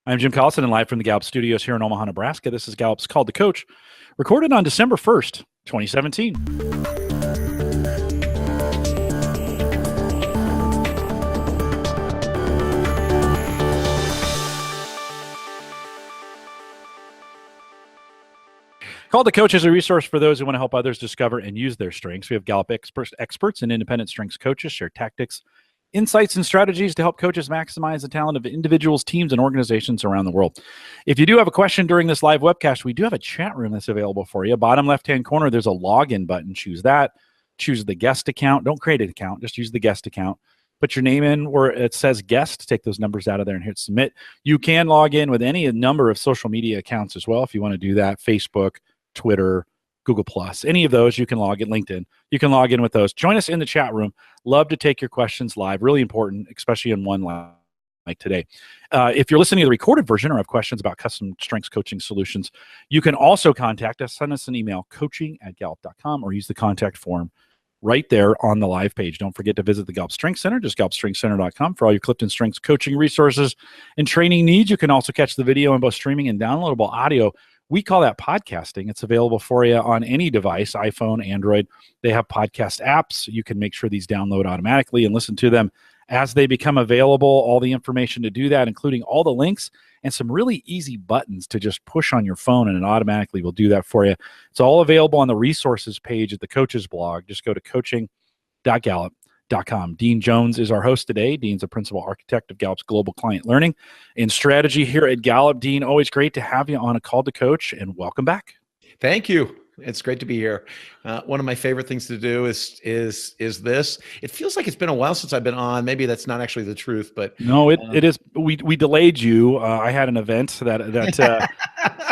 I'm Jim Collison and live from the Gallup studios here in Omaha, Nebraska. This is Gallup's Called the Coach, recorded on December 1st, 2017. Called the Coach is a resource for those who want to help others discover and use their strengths. We have Gallup experts and independent strengths coaches share tactics, insights, and strategies to help coaches maximize the talent of individuals, teams, and organizations around the world. If you do have a question during this live webcast, we do have a chat room that's available for you. Bottom left-hand corner, there's a login button. Choose that. Choose the guest account. Don't create an account. Just use the guest account. Put your name in where it says guest. Take those numbers out of there and hit submit. You can log in with any number of social media accounts as well if you want to do that. Facebook, Twitter, Google+, any of those, you can log in. LinkedIn, you can log in with those. Join us in the chat room. Love to take your questions live. Really important, especially in one like today. If you're listening to the recorded version or have questions about custom strengths coaching solutions, you can also contact us. Send us an email, coaching@gallup.com, or use the contact form right there on the live page. Don't forget to visit the Gallup Strengths Center, just gallupstrengthscenter.com for all your Clifton Strengths coaching resources and training needs. You can also catch the video in both streaming and downloadable audio. We call that podcasting. It's available for you on any device, iPhone, Android. They have podcast apps. You can make sure these download automatically and listen to them as they become available. All the information to do that, including all the links and some really easy buttons to just push on your phone, and it automatically will do that for you. It's all available on the resources page at the Coaches blog. Just go to coaching.gallup.com. Dean Jones is our host today. Dean's a principal architect of Gallup's global client learning and strategy here at Gallup. Dean, always great to have you on a Call to Coach, and welcome back. Thank you. It's great to be here. One of my favorite things to do is this. It feels like it's been a while since I've been on. Maybe that's not actually the truth, but no, it is. We delayed you. I had an event that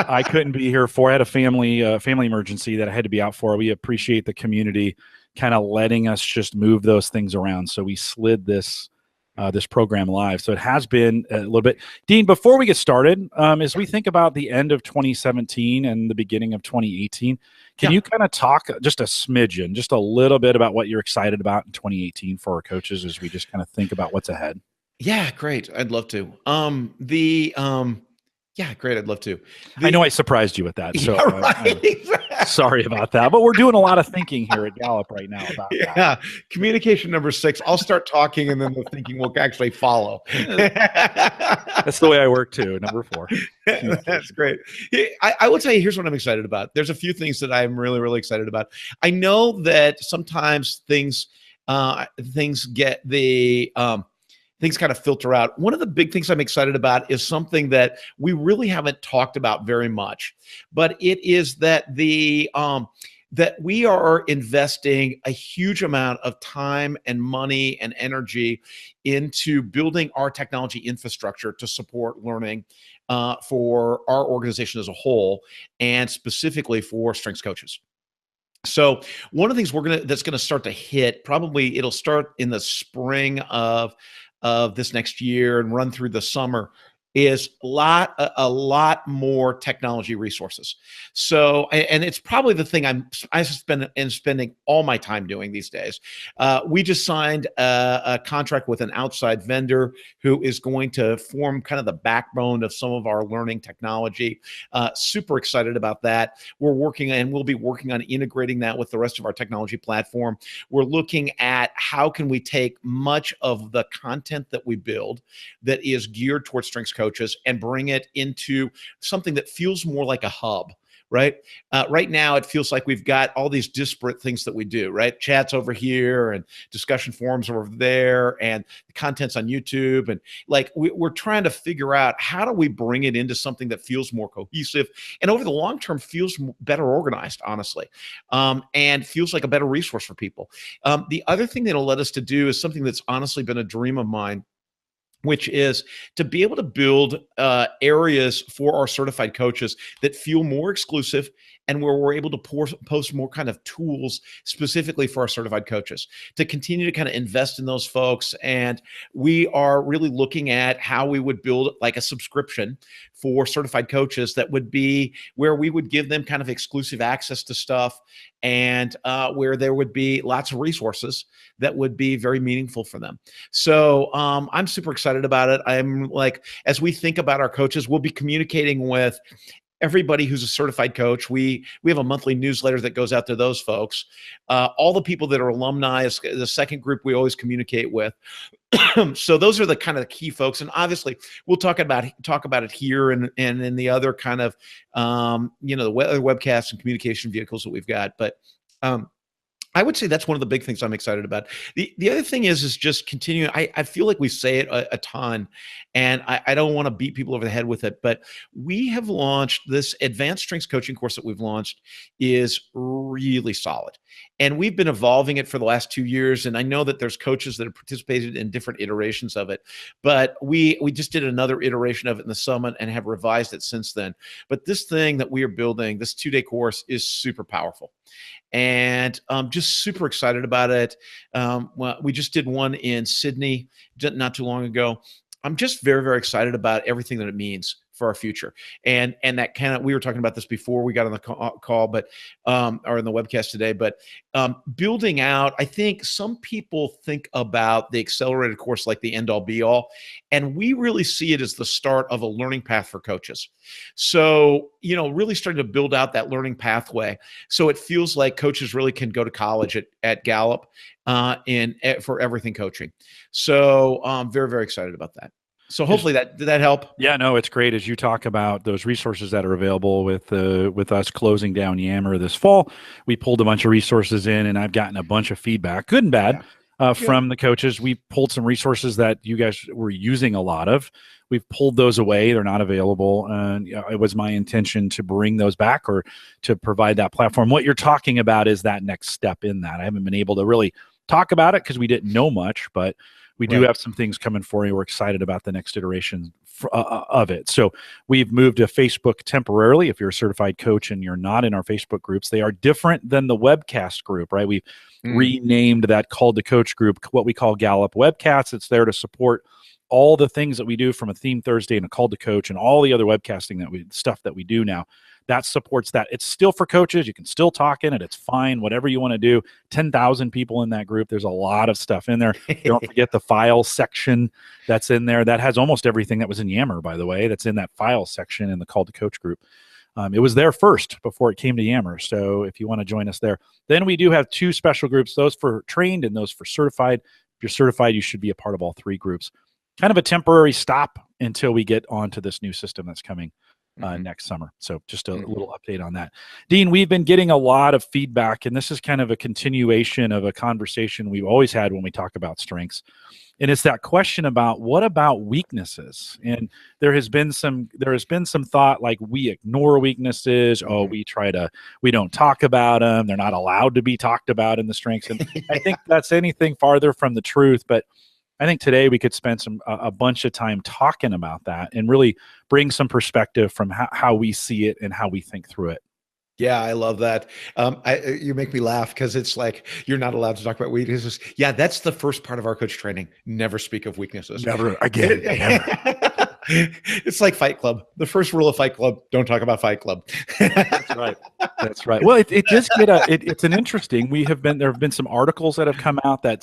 I couldn't be here for. I had a family emergency that I had to be out for. We appreciate the community kind of letting us just move those things around. So we slid this program live. So it has been a little bit. Dean, before we get started, as we think about the end of 2017 and the beginning of 2018, can you kind of talk just a smidgen, just a little bit about what you're excited about in 2018 for our coaches as we just kind of think about what's ahead? Yeah, great. I'd love to. Yeah, great. I'd love to. I know I surprised you with that. So yeah, right. Sorry about that. But we're doing a lot of thinking here at Gallup right now about that. Communication number 6. I'll start talking and then the thinking will actually follow. That's the way I work too. Number 4. That's great. I will tell you, here's what I'm excited about. There's a few things that I'm really, really excited about. I know that sometimes things get the things kind of filter out. One of the big things I'm excited about is something that we really haven't talked about very much, but it is that that we are investing a huge amount of time and money and energy into building our technology infrastructure to support learning for our organization as a whole, and specifically for strengths coaches. So one of the things that's gonna start to hit, probably it'll start in the spring of this next year and run through the summer, is a lot more technology resources. So, and it's probably the thing I'm spending all my time doing these days. We just signed a contract with an outside vendor who is going to form kind of the backbone of some of our learning technology. Super excited about that. We'll be working on integrating that with the rest of our technology platform. We're looking at how can we take much of the content that we build that is geared towards strengths coaches and bring it into something that feels more like a hub, right? Right now, it feels like we've got all these disparate things that we do, right? Chats over here and discussion forums over there and the content's on YouTube. And like, we're trying to figure out how do we bring it into something that feels more cohesive and over the long term feels better organized, honestly, and feels like a better resource for people. The other thing that'll let us to do is something that's honestly been a dream of mine, which is to be able to build areas for our certified coaches that feel more exclusive and where we're able to post more kind of tools specifically for our certified coaches to continue to kind of invest in those folks. And we are really looking at how we would build like a subscription for certified coaches that would be where we would give them kind of exclusive access to stuff, and where there would be lots of resources that would be very meaningful for them. So I'm super excited about it. I'm like, as we think about our coaches, we'll be communicating with everybody who's a certified coach. We have a monthly newsletter that goes out to those folks. All the people that are alumni is the second group we always communicate with. So those are the kind of key folks, and obviously we'll talk about it here and in the other kind of the other webcasts and communication vehicles that we've got. But I would say that's one of the big things I'm excited about. The other thing is just continuing. I feel like we say it a ton, and I don't want to beat people over the head with it, but we have launched this advanced strengths coaching course that we've launched is really solid. And we've been evolving it for the last 2 years. And I know that there's coaches that have participated in different iterations of it, but we just did another iteration of it in the summit and have revised it since then. But this thing that we are building, this 2-day course, is super powerful. And I'm just super excited about it. Well, we just did one in Sydney not too long ago. I'm just very, very excited about everything that it means for our future. And that kind of, we were talking about this before we got on the call, but or in the webcast today, but building out, I think some people think about the accelerated course like the end all be all, and we really see it as the start of a learning path for coaches. So, really starting to build out that learning pathway. So it feels like coaches really can go to college at Gallup for everything coaching. So I'm very, very excited about that. So hopefully did that help? Yeah, no, it's great as you talk about those resources that are available with us closing down Yammer this fall. We pulled a bunch of resources in, and I've gotten a bunch of feedback, good and bad, from the coaches. We pulled some resources that you guys were using a lot of. We've pulled those away. They're not available. And it was my intention to bring those back or to provide that platform. What you're talking about is that next step in that. I haven't been able to really talk about it because we didn't know much, but we do have some things coming for you. We're excited about the next iteration of it. So we've moved to Facebook temporarily. If you're a certified coach and you're not in our Facebook groups, they are different than the webcast group, right? We've renamed that Called to Coach group what we call Gallup Webcasts. It's there to support all the things that we do, from a Theme Thursday and a Called to Coach and all the other webcasting stuff that we do now. That supports that. It's still for coaches. You can still talk in it. It's fine. Whatever you want to do. 10,000 people in that group. There's a lot of stuff in there. Don't forget the file section that's in there. That has almost everything that was in Yammer, by the way. That's in that file section in the Call to Coach group. It was there first before it came to Yammer. So if you want to join us there. Then we do have 2 special groups, those for trained and those for certified. If you're certified, you should be a part of all 3 groups. Kind of a temporary stop until we get onto this new system that's coming next summer. So just a little update on that. Dean, we've been getting a lot of feedback, and this is kind of a continuation of a conversation we've always had when we talk about strengths. And it's that question about, what about weaknesses? And there has been some thought like we ignore weaknesses. Oh, we don't talk about them. They're not allowed to be talked about in the strengths. And I think that's anything farther from the truth. But I think today we could spend a bunch of time talking about that and really bring some perspective from how we see it and how we think through it. Yeah, I love that. You make me laugh because it's like, you're not allowed to talk about weaknesses. Yeah, that's the first part of our coach training. Never speak of weaknesses. Never again. Never. It's like Fight Club. The first rule of Fight Club: don't talk about Fight Club. That's right. That's right. Well, it does get it's an interesting. There have been some articles that have come out that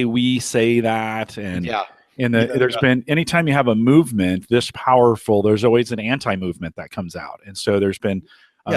we say that, and there's been, anytime you have a movement this powerful, there's always an anti-movement that comes out, and so there's been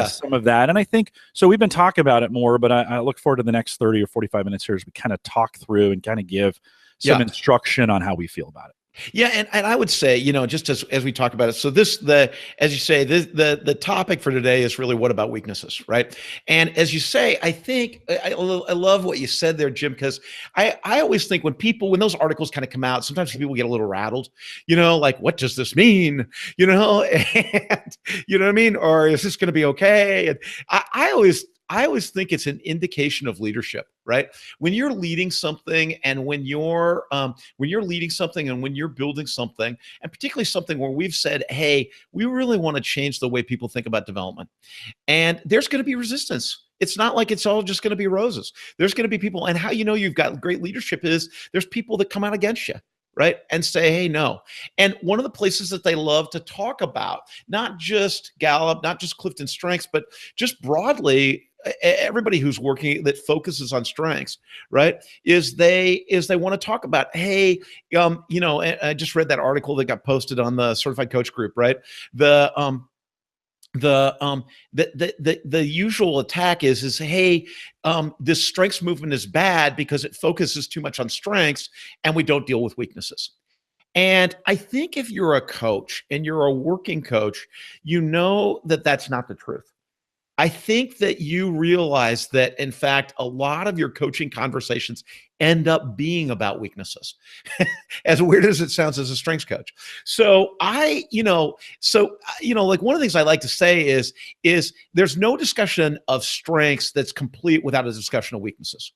some of that. And I think so. We've been talking about it more, but I look forward to the next 30 or 45 minutes here as we kind of talk through and kind of give some instruction on how we feel about it. Yeah, and I would say, just as we talk about it, so as you say, the topic for today is really, what about weaknesses, right? And as you say, I think I love what you said there, Jim, because I always think when those articles kind of come out, sometimes people get a little rattled, like, what does this mean? And you know what I mean? Or is this going to be okay? And I always think it's an indication of leadership, right? When you're leading something, and when you're leading something, and when you're building something, and particularly something where we've said, hey, we really want to change the way people think about development, and there's going to be resistance. It's not like it's all just going to be roses. There's going to be people, and how you know you've got great leadership is there's people that come out against you, right? And say, hey, no. And one of the places that they love to talk about, not just Gallup, not just Clifton Strengths, but just broadly, everybody who's working that focuses on strengths, right, is they want to talk about, hey, I just read that article that got posted on the Certified Coach Group, right? The usual attack is hey, this strengths movement is bad because it focuses too much on strengths and we don't deal with weaknesses. And I think if you're a coach and you're a working coach, you know that that's not the truth. I think that you realize that, in fact, a lot of your coaching conversations end up being about weaknesses, as weird as it sounds as a strengths coach. So like one of the things I like to say is there's no discussion of strengths that's complete without a discussion of weaknesses.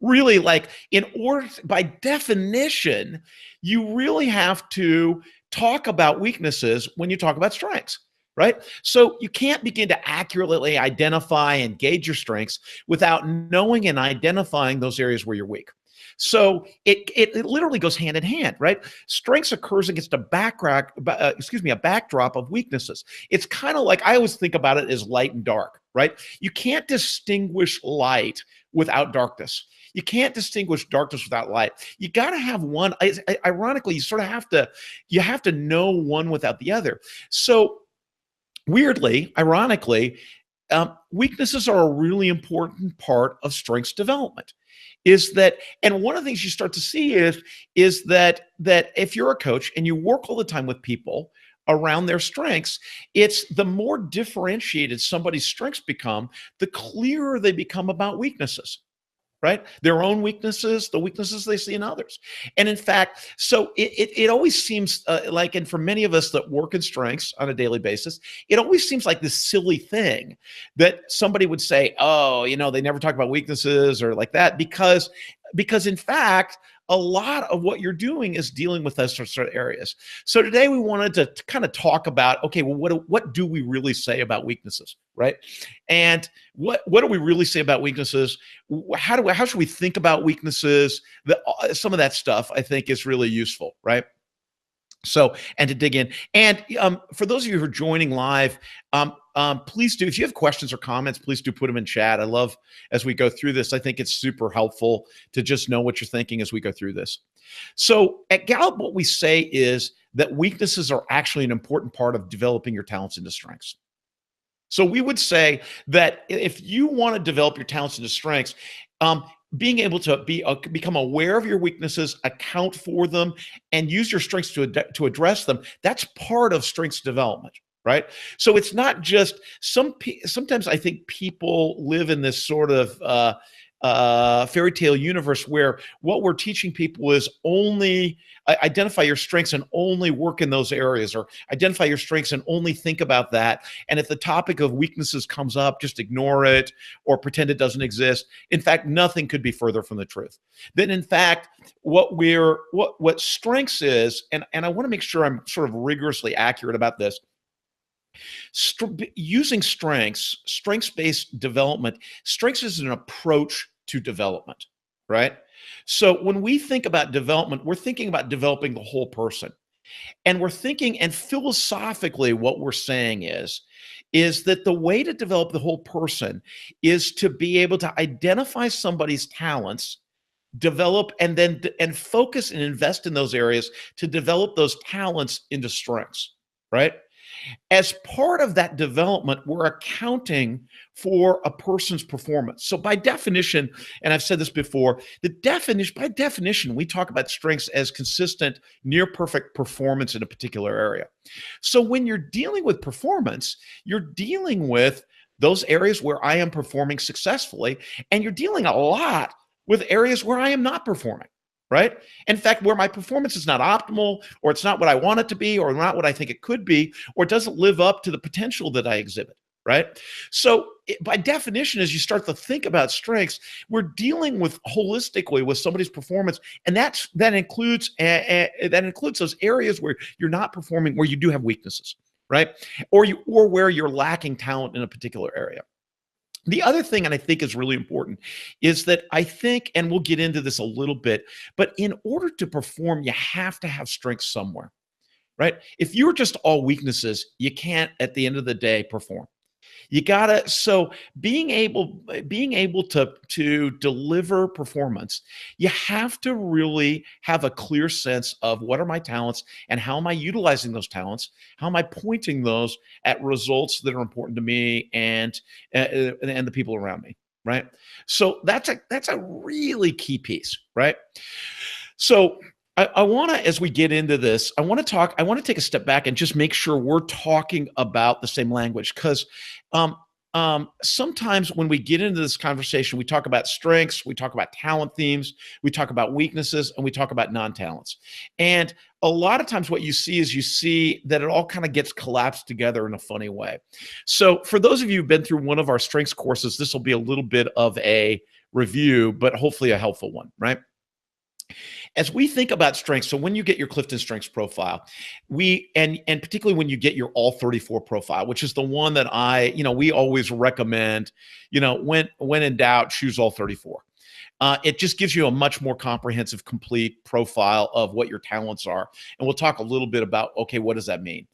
Really, like, in order, by definition, you really have to talk about weaknesses when you talk about strengths. Right? So you can't begin to accurately identify and gauge your strengths without knowing and identifying those areas where you're weak. So it literally goes hand in hand, right? Strengths occurs against a backdrop of weaknesses. It's kind of like, I always think about it as light and dark, right? You can't distinguish light without darkness. You can't distinguish darkness without light. You got to have one. Ironically, you have to know one without the other. So weirdly, ironically, weaknesses are a really important part of strengths development. And one of the things you start to see is that if you're a coach and you work all the time with people around their strengths, it's the more differentiated somebody's strengths become, the clearer they become about weaknesses. Right? Their own weaknesses, the weaknesses they see in others. And in fact, so it always seems like, and for many of us that work in strengths on a daily basis, it always seems like this silly thing that somebody would say, oh, they never talk about weaknesses or like that, because in fact, a lot of what you're doing is dealing with those sort of areas. So today we wanted to kind of talk about, okay, well, what do we really say about weaknesses, right? And what do we really say about weaknesses? How should we think about weaknesses? Some of that stuff I think is really useful, right? So, and to dig in. And for those of you who are joining live, please do, if you have questions or comments, please do put them in chat. I love, as we go through this, I think it's super helpful to just know what you're thinking as we go through this. So at Gallup, what we say is that weaknesses are actually an important part of developing your talents into strengths. So we would say that if you want to develop your talents into strengths, being able to become aware of your weaknesses, account for them, and use your strengths to address them, that's part of strengths development, right? So it's not just sometimes I think people live in this sort of fairy tale universe where what we're teaching people is only identify your strengths and only work in those areas, or identify your strengths and only think about that. And if the topic of weaknesses comes up, just ignore it or pretend it doesn't exist. In fact, nothing could be further from the truth. Then in fact, what strengths is, and I want to make sure I'm sort of rigorously accurate about this. Using strengths-based development, strengths is an approach to development, right? So when we think about development, we're thinking about developing the whole person. And we're thinking, and philosophically, what we're saying is that the way to develop the whole person is to be able to identify somebody's talents, develop, and focus and invest in those areas to develop those talents into strengths, right? As part of that development, we're accounting for a person's performance. So by definition, and I've said this before, by definition, we talk about strengths as consistent, near perfect performance in a particular area. So when you're dealing with performance, you're dealing with those areas where I am performing successfully, and you're dealing a lot with areas where I am not performing. Right? In fact, where my performance is not optimal, or it's not what I want it to be, or not what I think it could be, or it doesn't live up to the potential that I exhibit. right? So by definition, as you start to think about strengths, we're dealing with holistically with somebody's performance, and that includes those areas where you're not performing, where you do have weaknesses, right? Or where you're lacking talent in a particular area. The other thing, and I think is really important, is that I think, and we'll get into this a little bit, but in order to perform, you have to have strengths somewhere, right? If you're just all weaknesses, you can't, at the end of the day, perform. You gotta, so being able to deliver performance, you have to really have a clear sense of what are my talents and how am I utilizing those talents? How am I pointing those at results that are important to me and the people around me, right? So that's a really key piece, right? So I want to, as we get into this, I want to take a step back and just make sure we're talking about the same language, because sometimes when we get into this conversation, we talk about strengths, we talk about talent themes, we talk about weaknesses, and we talk about non-talents. And a lot of times what you see that it all kind of gets collapsed together in a funny way. So for those of you who've been through one of our strengths courses, this will be a little bit of a review, but hopefully a helpful one, right? As we think about strengths, so when you get your Clifton Strengths profile, and particularly when you get your all 34 profile, which is the one that we always recommend, when in doubt, choose all 34. It just gives you a much more comprehensive, complete profile of what your talents are. And we'll talk a little bit about, okay, what does that mean?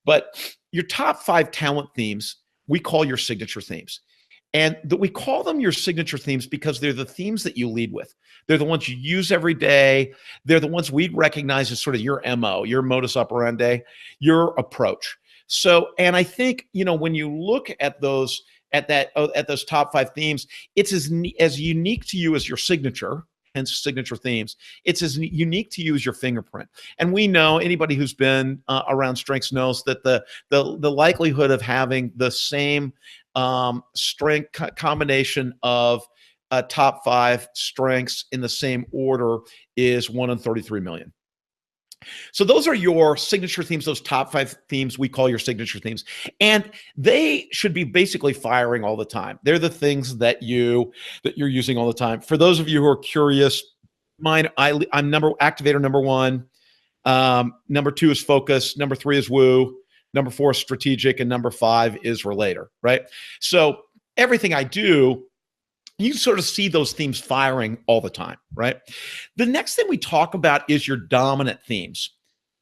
But your top 5 talent themes, we call your signature themes. And we call them your signature themes because they're the themes that you lead with. They're the ones you use every day. They're the ones we'd recognize as sort of your MO, your modus operandi, your approach. So, and I think, when you look at those, at those top 5 themes, it's as unique to you as your signature, hence signature themes. It's as unique to you as your fingerprint. And we know, anybody who's been around strengths knows that the likelihood of having the same strength combination of top 5 strengths in the same order is 1 in 33 million. So those are your signature themes. Those top 5 themes we call your signature themes, and they should be basically firing all the time. They're the things that you're using all the time. For those of you who are curious, mine, I'm activator number 1. Number 2 is focus. Number 3 is woo. Number 4 is strategic, and number 5 is relator, right? So everything I do, you sort of see those themes firing all the time, right? The next thing we talk about is your dominant themes.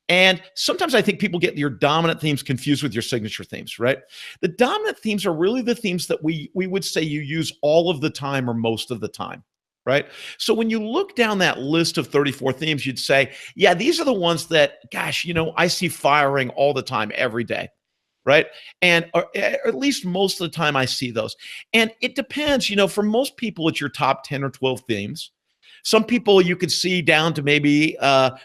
And sometimes I think people get your dominant themes confused with your signature themes, right? The dominant themes are really the themes that we would say you use all of the time or most of the time, right? So when you look down that list of 34 themes, you'd say, yeah, these are the ones that, gosh, I see firing all the time, every day, right? And or at least most of the time I see those. And it depends, for most people, it's your top 10 or 12 themes. Some people you could see down to maybe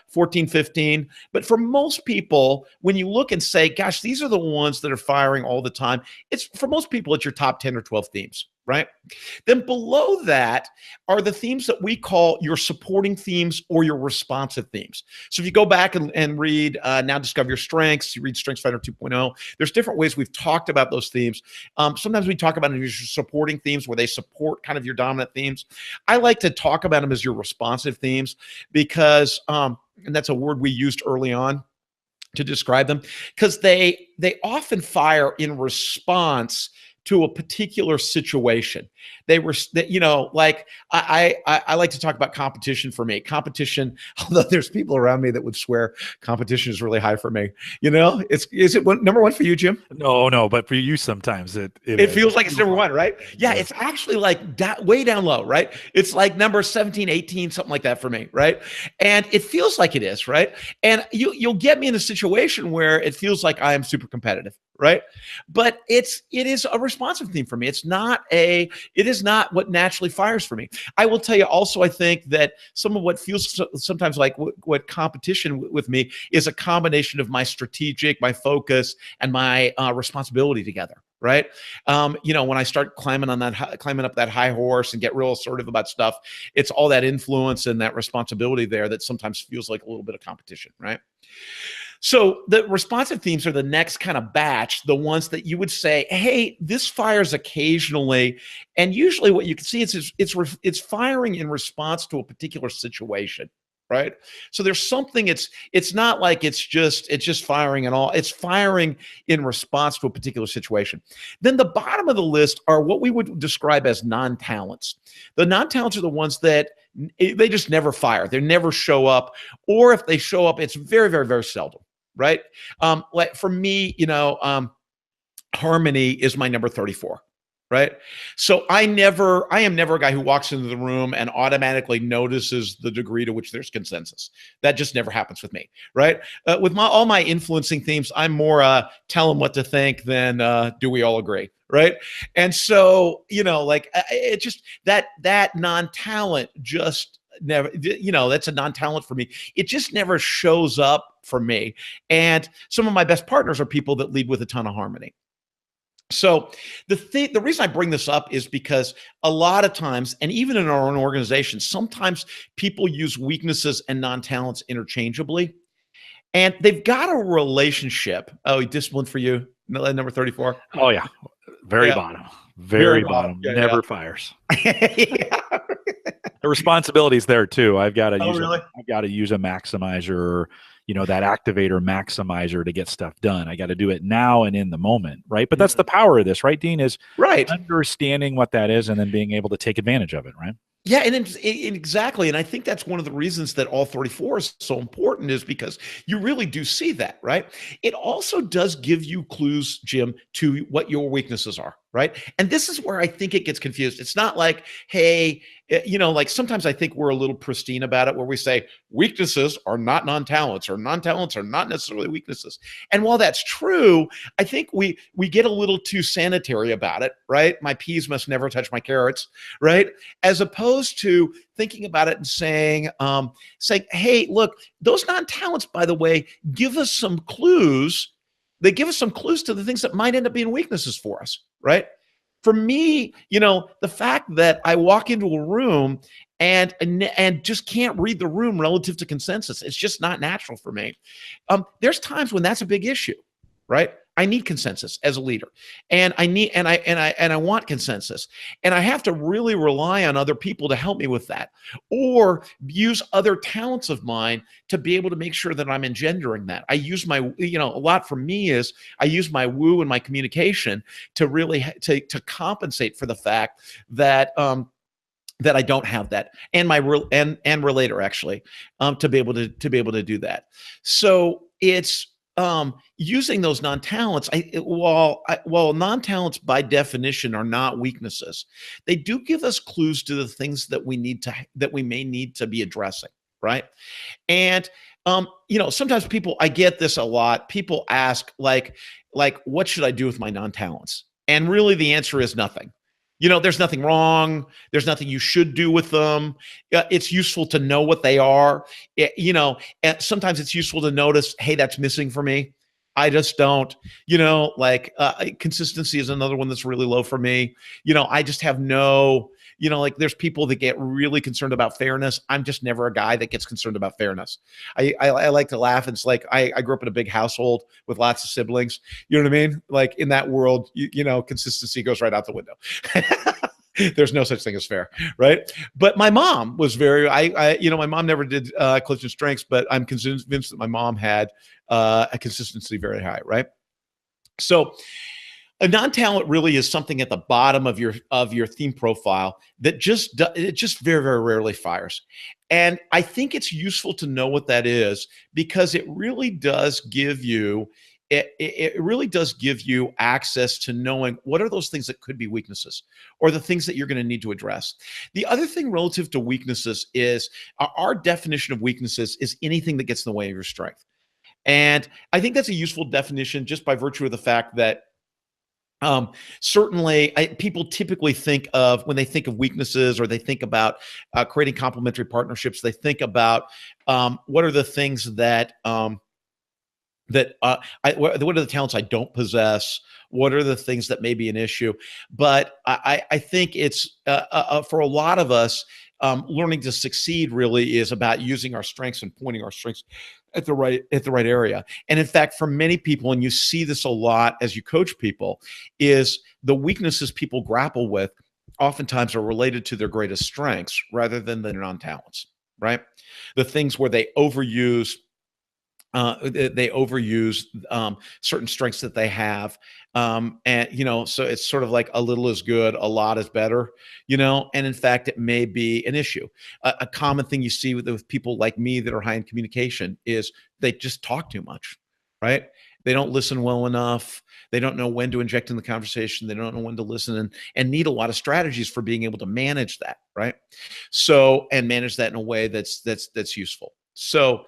14, 15. But for most people, when you look and say, gosh, these are the ones that are firing all the time, for most people, it's your top 10 or 12 themes, right? Then below that are the themes that we call your supporting themes or your responsive themes. So if you go back and read Now Discover Your Strengths, you read StrengthsFinder 2.0, there's different ways we've talked about those themes. Sometimes we talk about them as your supporting themes, where they support kind of your dominant themes. I like to talk about them as your responsive themes because, and that's a word we used early on to describe them, because they often fire in response to a particular situation. They were, like I like to talk about competition. For me, competition, although there's people around me that would swear competition is really high for me. Is it number 1 for you, Jim? No, but for you sometimes it feels like it's number 1, right? Yeah, it's actually like way down low, right? It's like number 17, 18, something like that for me, right? And it feels like it is, right? And you'll get me in a situation where it feels like I am super competitive, right? But it is a responsive theme for me. It is not what naturally fires for me. I will tell you also, I think that some of what feels sometimes like what competition with me is a combination of my strategic, my focus, and my responsibility together, right? When I start climbing up that high horse and get real assertive about stuff, it's all that influence and that responsibility there that sometimes feels like a little bit of competition, right? So the responsive themes are the next kind of batch, the ones that you would say, hey, this fires occasionally. And usually what you can see is it's firing in response to a particular situation, right? So there's something, it's not like it's just firing and all, it's firing in response to a particular situation. Then the bottom of the list are what we would describe as non-talents. The non-talents are the ones that they just never fire. They never show up. Or if they show up, it's very, very, very seldom. Right. Like for me, harmony is my number 34. Right. So I am never a guy who walks into the room and automatically notices the degree to which there's consensus. That just never happens with me. Right. With all my influencing themes, I'm more tell them what to think than do we all agree? Right. And so, it just that non-talent just never, that's a non-talent for me. It just never shows up for me. And some of my best partners are people that lead with a ton of harmony. So the reason I bring this up is because a lot of times, and even in our own organization, sometimes people use weaknesses and non-talents interchangeably, and they've got a relationship. Oh, discipline for you, number 34. Oh yeah, very bottom, very bottom. Yeah, never fires. Yeah. The responsibility's there too. I've got to use really? I've got to use a maximizer, that activator maximizer to get stuff done. I got to do it now and in the moment, right? But that's the power of this, right, Dean? Is right understanding what that is and then being able to take advantage of it, right? Yeah, and exactly. And I think that's one of the reasons that all 34 is so important, is because you really do see that, right? It also does give you clues, Jim, to what your weaknesses are, right? And this is where I think it gets confused. It's not like, hey, like sometimes I think we're a little pristine about it, where we say weaknesses are not non-talents, or non-talents are not necessarily weaknesses. And while that's true, I think we get a little too sanitary about it, right? My peas must never touch my carrots, right? As opposed to thinking about it and saying, hey, look, those non-talents, by the way, give us some clues. They give us some clues to the things that might end up being weaknesses for us, right? For me, the fact that I walk into a room and just can't read the room relative to consensus, it's just not natural for me. There's times when that's a big issue, right? I need consensus as a leader, and I want consensus, and I have to really rely on other people to help me with that, or use other talents of mine to be able to make sure that I'm engendering that. I use my, a lot for me is I use my woo and my communication to really to compensate for the fact that that I don't have that, and my and relator actually, to be able to do that. So it's using those non-talents. While non-talents by definition are not weaknesses, they do give us clues to the things that we may need to be addressing, right? And sometimes I get this a lot. People ask like, what should I do with my non-talents? And really the answer is nothing. There's nothing wrong. There's nothing you should do with them. It's useful to know what they are. And sometimes it's useful to notice, hey, that's missing for me. I just don't, consistency is another one that's really low for me. I just have no, there's people that get really concerned about fairness. I'm just never a guy that gets concerned about fairness. I like to laugh. It's like, I grew up in a big household with lots of siblings. You know what I mean? Like in that world, consistency goes right out the window. There's no such thing as fair, right? But my mom was very, my mom never did Clifton Strengths, but I'm convinced that my mom had a consistency very high, right? So a non-talent really is something at the bottom of your theme profile that it just very, very rarely fires. And I think it's useful to know what that is, because it really does give you it really does give you access to knowing what are those things that could be weaknesses, or the things that you're going to need to address. The other thing relative to weaknesses is our definition of weaknesses is anything that gets in the way of your strength. And I think that's a useful definition just by virtue of the fact that certainly people typically think of, when they think of weaknesses, or they think about creating complementary partnerships, they think about what are the things that what are the talents I don't possess? What are the things that may be an issue? But I think it's for a lot of us, learning to succeed really is about using our strengths and pointing our strengths at the right area. And in fact, for many people, and you see this a lot as you coach people, is the weaknesses people grapple with oftentimes are related to their greatest strengths rather than their non-talents, right? The things where they overuse certain strengths that they have, and so it's sort of like a little is good, a lot is better, and in fact it may be an issue. A common thing you see with people like me that are high in communication is they just talk too much, right? They don't listen well enough. They don't know when to inject in the conversation. They don't know when to listen, and need a lot of strategies for being able to manage that, right? And manage that in a way that's useful. So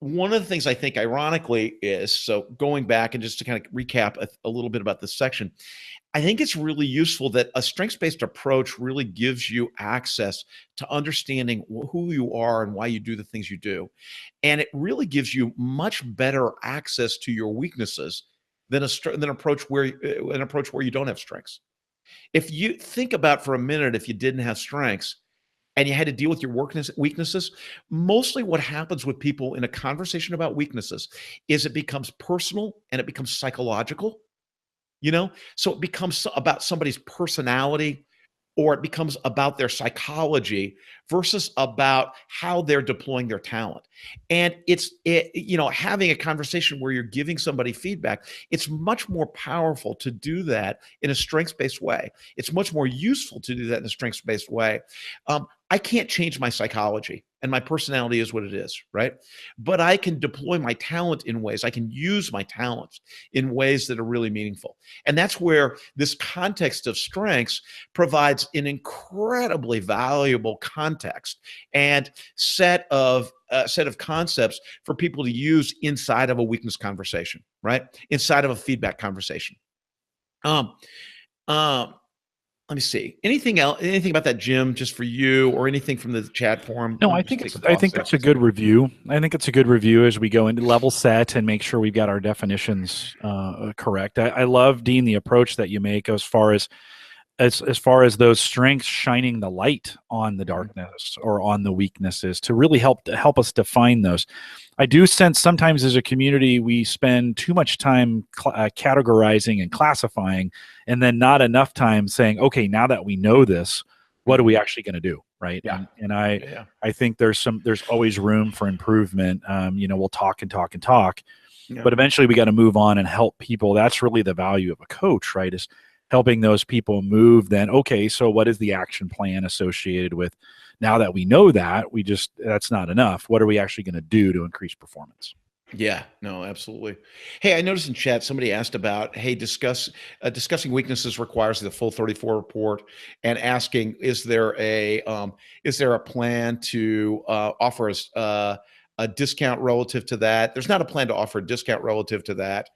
one of the things I think, ironically, is, so going back and just to kind of recap a little bit about this section, I think it's really useful that a strengths-based approach really gives you access to understanding who you are and why you do the things you do. And it really gives you much better access to your weaknesses than an approach where you don't have strengths. If you think about for a minute, if you didn't have strengths, and you had to deal with your weaknesses, mostly what happens with people in a conversation about weaknesses is it becomes personal and it becomes psychological, so it becomes about somebody's personality, or it becomes about their psychology versus about how they're deploying their talent. And having a conversation where you're giving somebody feedback, it's much more powerful to do that in a strengths-based way. It's much more useful to do that in a strengths-based way. I can't change my psychology, and my personality is what it is, right? But I can deploy my talent in ways, I can use my talents in ways that are really meaningful. And that's where this context of strengths provides an incredibly valuable context and set of concepts for people to use inside of a weakness conversation, right? Inside of a feedback conversation. Let me see. Anything else? Anything about that, Jim? Just for you, or anything from the chat forum? No, I think that's a good review. I think it's a good review as we go into level set and make sure we've got our definitions correct. I love, Dean, the approach that you make as far as those strengths shining the light on the darkness or on the weaknesses to really help us define those. I do sense sometimes as a community we spend too much time categorizing and classifying, and then not enough time saying, okay, now that we know this, what are we actually going to do, right? Yeah. And I think there's always room for improvement. We'll talk and talk and talk, but eventually we got to move on and help people. That's really the value of a coach, right? Is helping those people move. Then, okay, so what is the action plan associated with, now that we know that, that's not enough. What are we actually going to do to increase performance? Yeah, no, absolutely. Hey, I noticed in chat somebody asked about, hey, discussing weaknesses requires the full 34 report, and asking, is there a plan to offer us a discount relative to that? There's not a plan to offer a discount relative to that,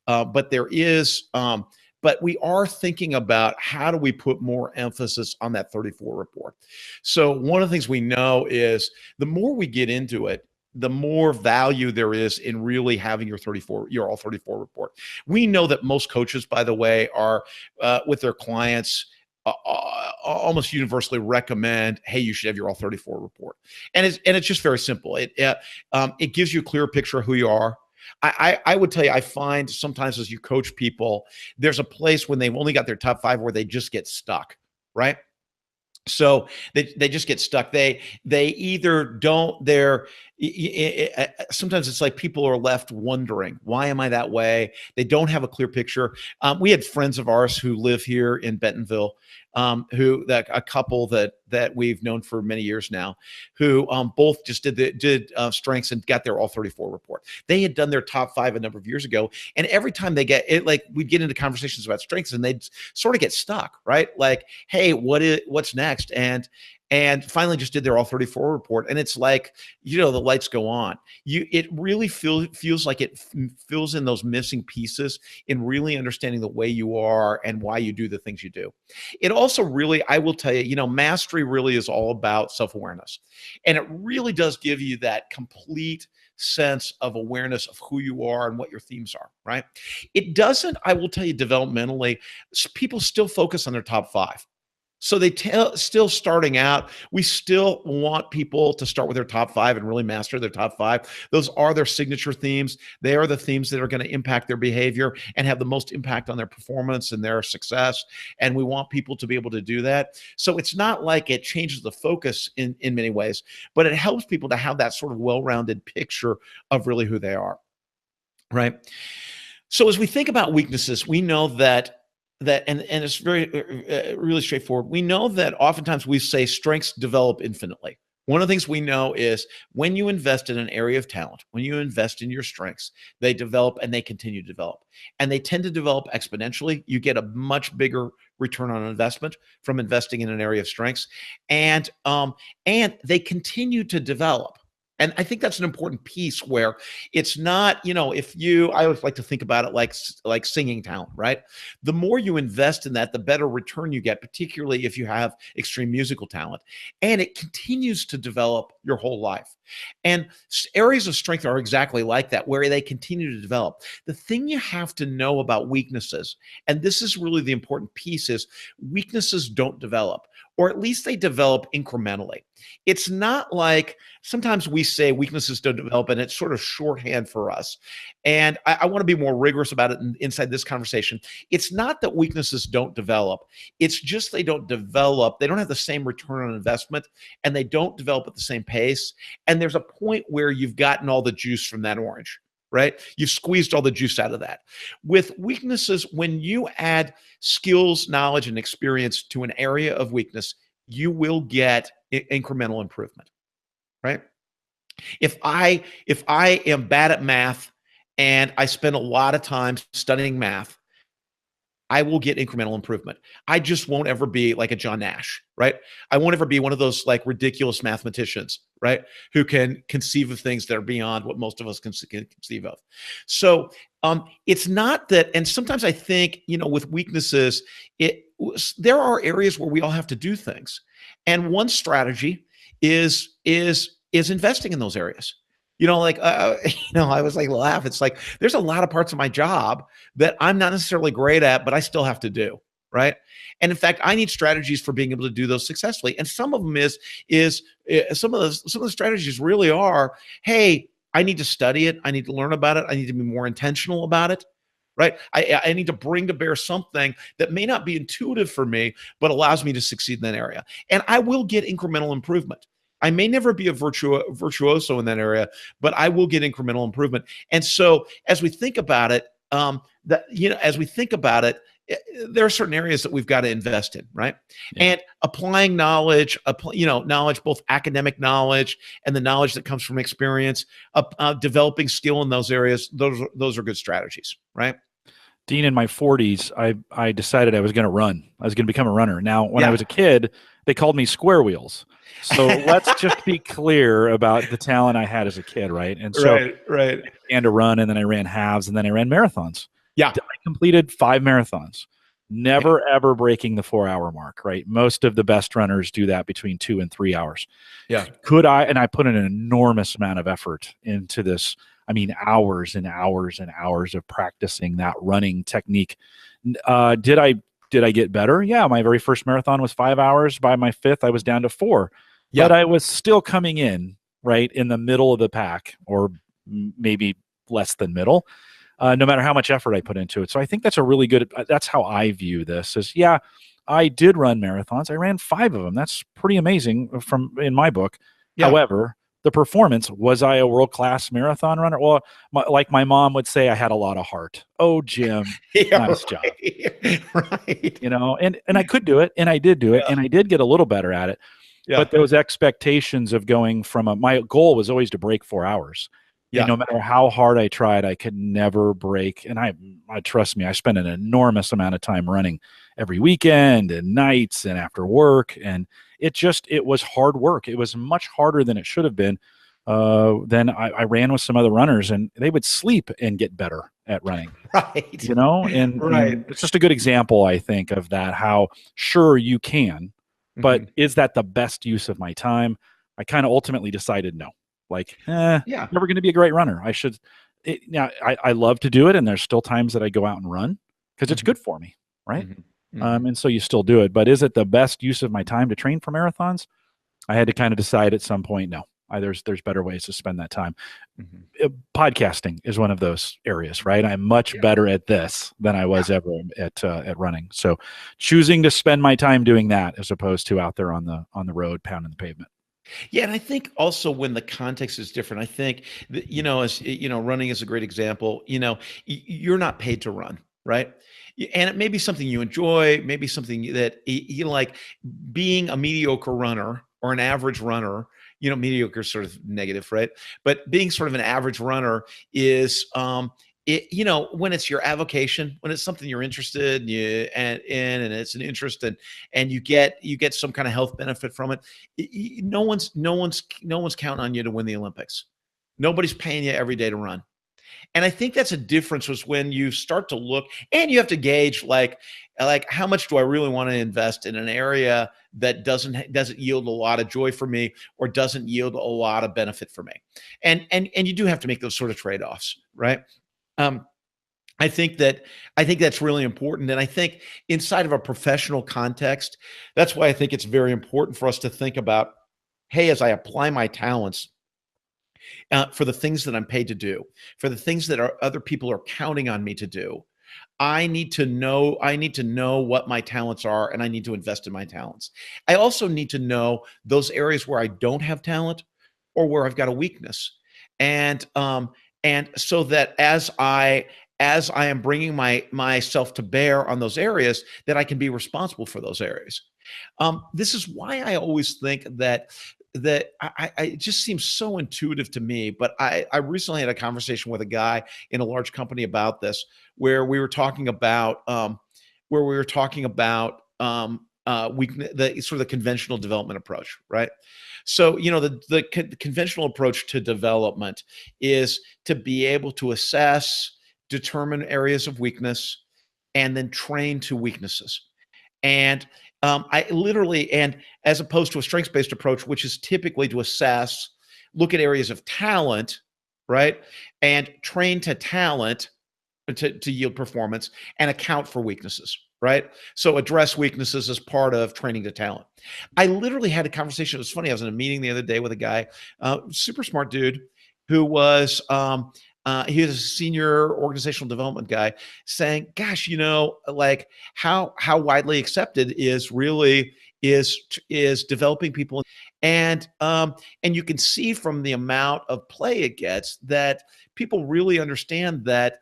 but there is. But we are thinking about how do we put more emphasis on that 34 report. So one of the things we know is the more we get into it, the more value there is in really having your all 34 report. We know that most coaches, by the way, are with their clients almost universally recommend, hey, you should have your all 34 report. And it's just very simple. It gives you a clear picture of who you are. I would tell you, I find sometimes as you coach people, there's a place when they've only got their top 5 where they just get stuck, right? So they just get stuck. They either don't, sometimes it's like people are left wondering, why am I that way? They don't have a clear picture. We had friends of ours who live here in Bentonville, a couple that we've known for many years now, who both just did strengths and got their all 34 report. They had done their top 5 a number of years ago, and every time they get it, like we'd get into conversations about strengths, and they'd sort of get stuck, right? Like, hey, what's next? And finally just did their all 34 report, and it's like, the lights go on. It really feels like it fills in those missing pieces in really understanding the way you are and why you do the things you do. It also really, I will tell you, mastery really is all about self-awareness, and it really does give you that complete sense of awareness of who you are and what your themes are, right? It doesn't, I will tell you, developmentally, people still focus on their top 5. So still starting out, we still want people to start with their top 5 and really master their top 5. Those are their signature themes. They are the themes that are going to impact their behavior and have the most impact on their performance and their success. And we want people to be able to do that. So it's not like it changes the focus in many ways, but it helps people to have that sort of well-rounded picture of really who they are, right? So as we think about weaknesses, we know that and it's very really straightforward. We know that oftentimes we say strengths develop infinitely. One of the things we know is when you invest in an area of talent, when you invest in your strengths, they develop and they continue to develop. And they tend to develop exponentially. You get a much bigger return on investment from investing in an area of strengths. And they continue to develop. And I think that's an important piece where it's not, I always like to think about it like singing talent, right? The more you invest in that, the better return you get, particularly if you have extreme musical talent. And it continues to develop your whole life. And areas of strength are exactly like that, where they continue to develop. The thing you have to know about weaknesses, and this is really the important piece, is weaknesses don't develop, or at least they develop incrementally. It's not like sometimes we say weaknesses don't develop, and it's sort of shorthand for us. And I want to be more rigorous about it inside this conversation. It's not that weaknesses don't develop. It's just they don't develop. They don't have the same return on investment, and they don't develop at the same pace. And there's a point where you've gotten all the juice from that orange, right? You've squeezed all the juice out of that. With weaknesses, when you add skills, knowledge, and experience to an area of weakness, you will get incremental improvement, right? If I am bad at math and I spend a lot of time studying math, I will get incremental improvement. I just won't ever be like a John Nash, right? I won't ever be one of those like ridiculous mathematicians, right? Who can conceive of things that are beyond what most of us can conceive of. So it's not that, and sometimes I think, with weaknesses, there are areas where we all have to do things. And one strategy is investing in those areas. I was like, laugh. It's like, there's a lot of parts of my job that I'm not necessarily great at, but I still have to do, right? And in fact, I need strategies for being able to do those successfully. And some of them some of the strategies really are, hey, I need to study it. I need to learn about it. I need to be more intentional about it, right? I need to bring to bear something that may not be intuitive for me, but allows me to succeed in that area. And I will get incremental improvement. I may never be a virtuoso in that area, but I will get incremental improvement. And so as we think about it, there are certain areas that we've got to invest in, right? Yeah. And applying knowledge, knowledge, both academic knowledge and the knowledge that comes from experience, developing skill in those areas, those are good strategies, right? Dean, in my 40s, I decided I was going to run. I was going to become a runner. Now, when I was a kid, they called me Square Wheels. So let's just be clear about the talent I had as a kid, right? And so right. I began to run, and then I ran halves, and then I ran marathons. Yeah. I completed 5 marathons, never ever breaking the 4-hour mark, right? Most of the best runners do that between 2 and 3 hours. Yeah. And I put an enormous amount of effort into this. I mean, hours and hours and hours of practicing that running technique. Did I get better? Yeah. My very first marathon was 5 hours. By my 5th, I was down to 4. Yeah. But I was still coming in right in the middle of the pack, or maybe less than middle, no matter how much effort I put into it. So I think that's a really good, that's how I view this is, yeah, I did run marathons. I ran 5 of them. That's pretty amazing in my book. Yeah. However, the performance, was I a world-class marathon runner? Well, like my mom would say, I had a lot of heart. Oh, Jim, nice job. Right. And I could do it, and I did do it, and I did get a little better at it. Yeah. But those expectations of going from my goal was always to break 4 hours. Yeah. No matter how hard I tried, I could never break. And I trust me, I spent an enormous amount of time running every weekend and nights and after work. And it was hard work. It was much harder than it should have been. Then I ran with some other runners, and they would sleep and get better at running. Right. And it's just a good example, I think, of that, how sure you can, but is that the best use of my time? I kind of ultimately decided no. Like, never going to be a great runner. I love to do it, and there's still times that I go out and run because it's good for me, right? Mhm. And so you still do it. But is it the best use of my time to train for marathons? I had to kind of decide at some point, no, there's better ways to spend that time. Mhm. Podcasting is one of those areas, right? I'm much Yeah. better at this than I Yeah. was ever at running. So choosing to spend my time doing that as opposed to out there on the road pounding the pavement. Yeah, and I think also when the context is different, I think that, as running is a great example. You're not paid to run, right? And it may be something you enjoy, maybe something that you like. Being a mediocre runner or an average runner, mediocre is sort of negative, right? But being sort of an average runner is when it's your avocation, when it's something you're interested and it's an interest, and you get some kind of health benefit from it. No one's counting on you to win the Olympics. Nobody's paying you every day to run. And I think that's a difference was when you start to look, and you have to gauge like how much do I really want to invest in an area that doesn't yield a lot of joy for me, or doesn't yield a lot of benefit for me. And you do have to make those sort of trade-offs, right? Um, I think that's really important. And I think inside of a professional context, that's why I think it's very important for us to think about, hey, as I apply my talents for the things that I'm paid to do, for the things that other people are counting on me to do, I need to know what my talents are, and I need to invest in my talents. I also need to know those areas where I don't have talent or where I've got a weakness. And so that as I am bringing myself to bear on those areas, that I can be responsible for those areas. This is why I always think that it just seems so intuitive to me. But I recently had a conversation with a guy in a large company about this, where we were talking about weakness, the sort of the conventional development approach, right? So the conventional approach to development is to be able to assess, determine areas of weakness, and then train to weaknesses. And I literally, and as opposed to a strengths-based approach, which is typically to assess, look at areas of talent, right? And train to talent to yield performance, and account for weaknesses, right? So address weaknesses as part of training to talent. I literally had a conversation. It was funny. I was in a meeting the other day with a guy, super smart dude, who was he was a senior organizational development guy, saying, "Gosh, like how widely accepted is really is developing people." And you can see from the amount of play it gets that people really understand that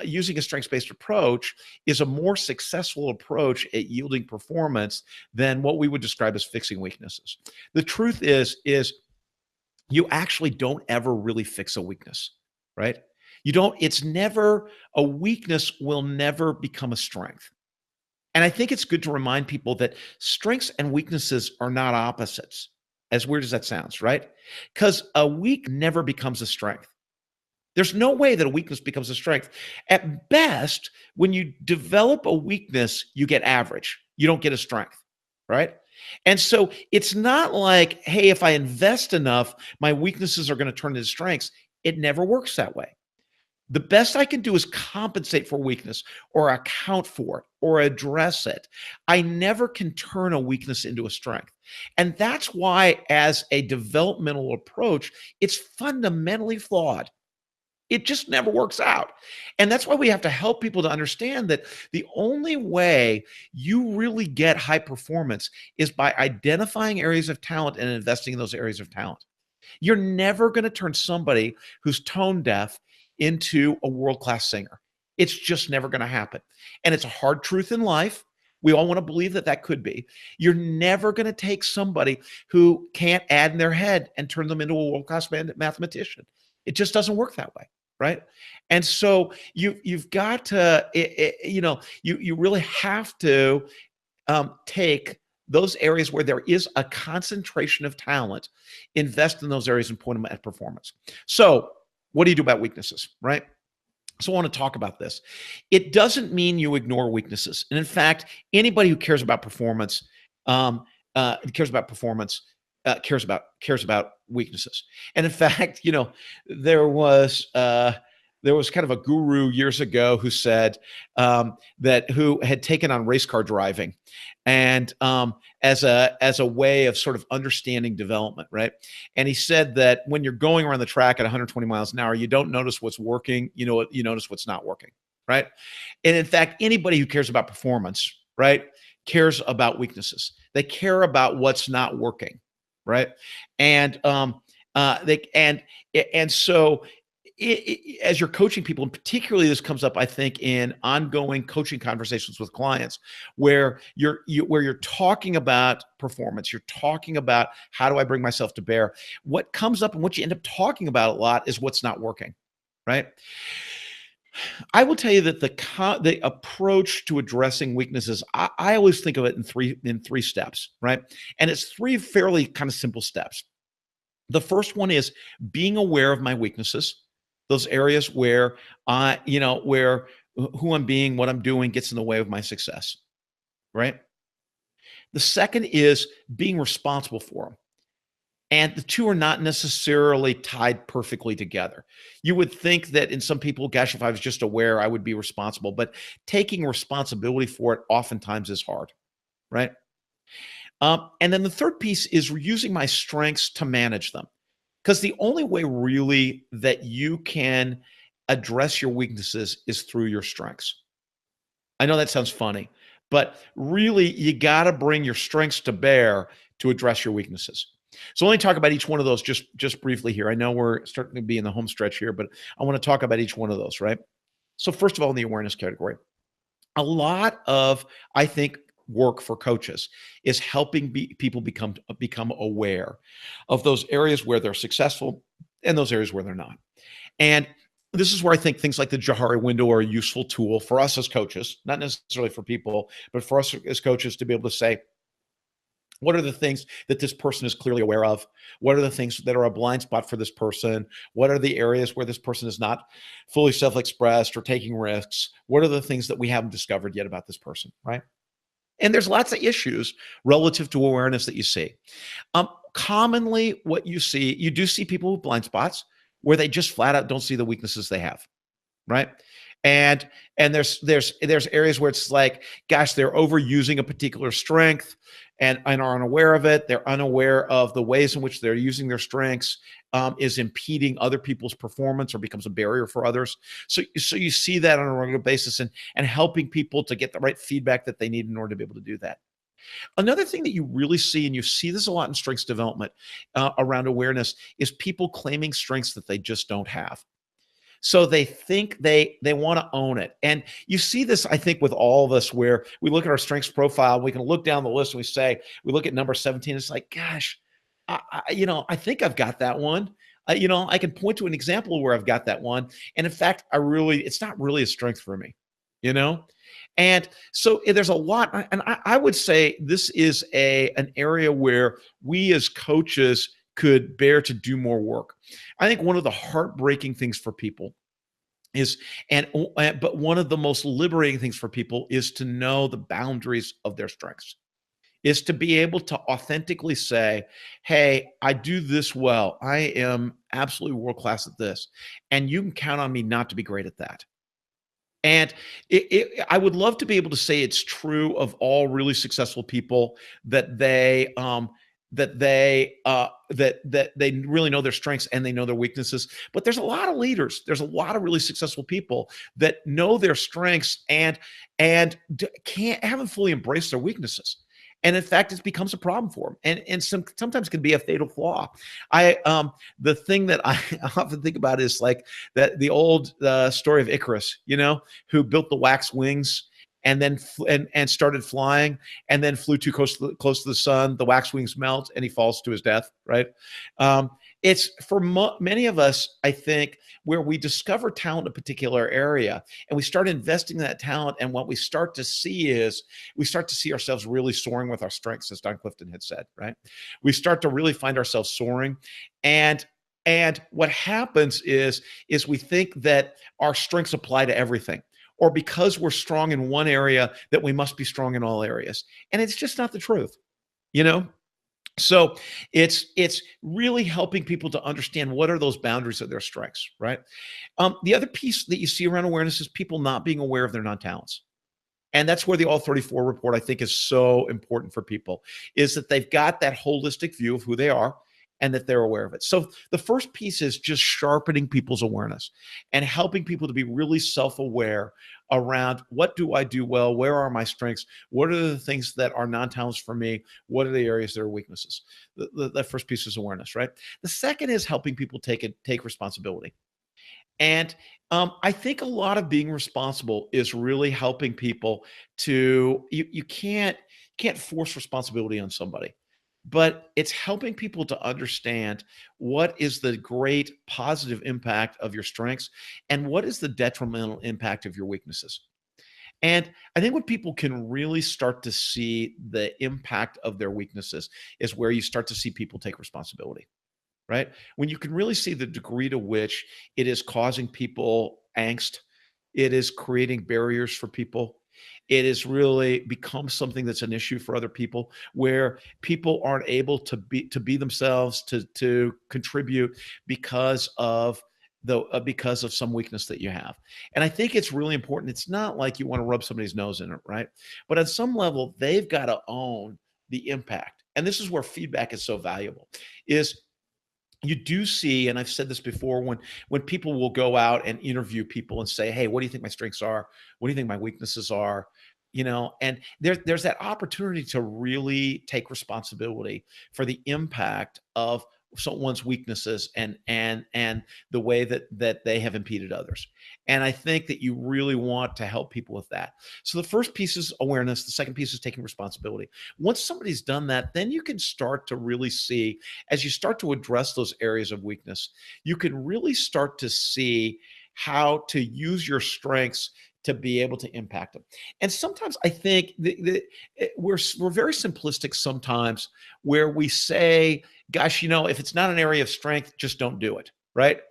using a strengths-based approach is a more successful approach at yielding performance than what we would describe as fixing weaknesses. The truth is you actually don't ever really fix a weakness, right? You don't. It's never a weakness will never become a strength. And I think it's good to remind people that strengths and weaknesses are not opposites. As weird as that sounds, right? Because a weak never becomes a strength. There's no way that a weakness becomes a strength. At best, when you develop a weakness, you get average. You don't get a strength, right? And so it's not like, hey, if I invest enough, my weaknesses are going to turn into strengths. It never works that way. The best I can do is compensate for weakness, or account for it, or address it. I never can turn a weakness into a strength. And that's why, as a developmental approach, it's fundamentally flawed. It just never works out. And that's why we have to help people to understand that the only way you really get high performance is by identifying areas of talent and investing in those areas of talent. You're never going to turn somebody who's tone deaf into a world-class singer. It's just never going to happen. And it's a hard truth in life. We all want to believe that could be. You're never going to take somebody who can't add in their head and turn them into a world-class mathematician. It just doesn't work that way, right? And so you've got to, you really have to take those areas where there is a concentration of talent, invest in those areas and point them at performance. So what do you do about weaknesses, right? So I want to talk about this. It doesn't mean you ignore weaknesses. And in fact, anybody who cares about performance, cares about performance, cares about weaknesses. And in fact, there was there was kind of a guru years ago who said who had taken on race car driving, and as a way of sort of understanding development, right? And he said that when you're going around the track at 120 miles an hour, you don't notice what's working, you notice what's not working, right? And in fact, anybody who cares about performance, right, cares about weaknesses. They care about what's not working, right? And so as you're coaching people, and particularly this comes up, I think, in ongoing coaching conversations with clients, where you're talking about performance, you're talking about how do I bring myself to bear. What comes up and what you end up talking about a lot is what's not working, right? I will tell you that the approach to addressing weaknesses, I always think of it in three steps, right? And it's three fairly kind of simple steps. The first one is being aware of my weaknesses, those areas where where who I'm being, what I'm doing gets in the way of my success, right? The second is being responsible for them. And the two are not necessarily tied perfectly together. You would think that in some people, gosh, if I was just aware, I would be responsible. But taking responsibility for it oftentimes is hard, right? And then the third piece is using my strengths to manage them. Because the only way really that you can address your weaknesses is through your strengths. I know that sounds funny, but really you got to bring your strengths to bear to address your weaknesses. So let me talk about each one of those just briefly here. I know we're starting to be in the home stretch here, but I want to talk about each one of those, right? So first of all, in the awareness category, a lot of, I think, work for coaches is helping people become aware of those areas where they're successful and those areas where they're not. And this is where I think things like the Johari window are a useful tool for us as coaches, not necessarily for people, but for us as coaches to be able to say, what are the things that this person is clearly aware of? What are the things that are a blind spot for this person? What are the areas where this person is not fully self-expressed or taking risks? What are the things that we haven't discovered yet about this person, right? And there's lots of issues relative to awareness that you see. Commonly, what you do see people with blind spots where they just flat out don't see the weaknesses they have, right? And there's areas where it's like, gosh, they're overusing a particular strength and are unaware of it. They're unaware of the ways in which they're using their strengths is impeding other people's performance or becomes a barrier for others. So you see that on a regular basis and helping people to get the right feedback that they need in order to be able to do that. Another thing that you really see, and you see this a lot in strengths development around awareness, is people claiming strengths that they just don't have. So they think they want to own it. And you see this, I think, with all of us, where we look at our strengths profile, we can look down the list and we look at number 17. It's like, gosh, I think I've got that one. I can point to an example where I've got that one. And in fact, it's not really a strength for me, And so there's a lot. And I would say this is an area where we as coaches could bear to do more work. I think one of the heartbreaking things for people but one of the most liberating things for people is to know the boundaries of their strengths, is to be able to authentically say, hey, I do this well. I am absolutely world-class at this. And you can count on me not to be great at that. And I would love to be able to say it's true of all really successful people that they really know their strengths and they know their weaknesses. But there's a lot of leaders, there's a lot of really successful people that know their strengths and haven't fully embraced their weaknesses. And in fact, it becomes a problem for them, and sometimes can be a fatal flaw. The thing that I often think about is like the old story of Icarus, who built the wax wings and then and started flying, and then flew too close to the sun. The wax wings melt, and he falls to his death. Right? It's for many of us, I think, where we discover talent in a particular area, and we start investing in that talent. And what we start to see is ourselves really soaring with our strengths, as Don Clifton had said. Right? We start to really find ourselves soaring, and what happens is we think that our strengths apply to everything, or because we're strong in one area that we must be strong in all areas. And it's just not the truth, So it's really helping people to understand what are those boundaries of their strengths, right? The other piece that you see around awareness is people not being aware of their non-talents. And that's where the All 34 report, I think, is so important for people, is that they've got that holistic view of who they are and that they're aware of it. So the first piece is just sharpening people's awareness and helping people to be really self-aware around what do I do well? Where are my strengths? What are the things that are non-talents for me? What are the areas that are weaknesses? The first piece is awareness, right? The second is helping people take responsibility. And I think a lot of being responsible is really helping people to you can't force responsibility on somebody, but it's helping people to understand what is the great positive impact of your strengths and what is the detrimental impact of your weaknesses. And I think when people can really start to see the impact of their weaknesses is where you start to see people take responsibility, right? When you can really see the degree to which it is causing people angst, it is creating barriers for people. It has really become something that's an issue for other people, where people aren't able to be themselves, to contribute because of because of some weakness that you have. And I think it's really important. It's not like you want to rub somebody's nose in it, right? But on some level, they've got to own the impact. And this is where feedback is so valuable. Is you do see, and I've said this before, when people will go out and interview people and say, hey, what do you think my strengths are? What do you think my weaknesses are? And there's that opportunity to really take responsibility for the impact of someone's weaknesses and the way that they have impeded others. And I think that you really want to help people with that. So the first piece is awareness. The second piece is taking responsibility. Once somebody's done that, then you can start to really see, as you start to address those areas of weakness, you can really start to see how to use your strengths to be able to impact them. And sometimes I think we're very simplistic sometimes, where we say, gosh, if it's not an area of strength, just don't do it, right?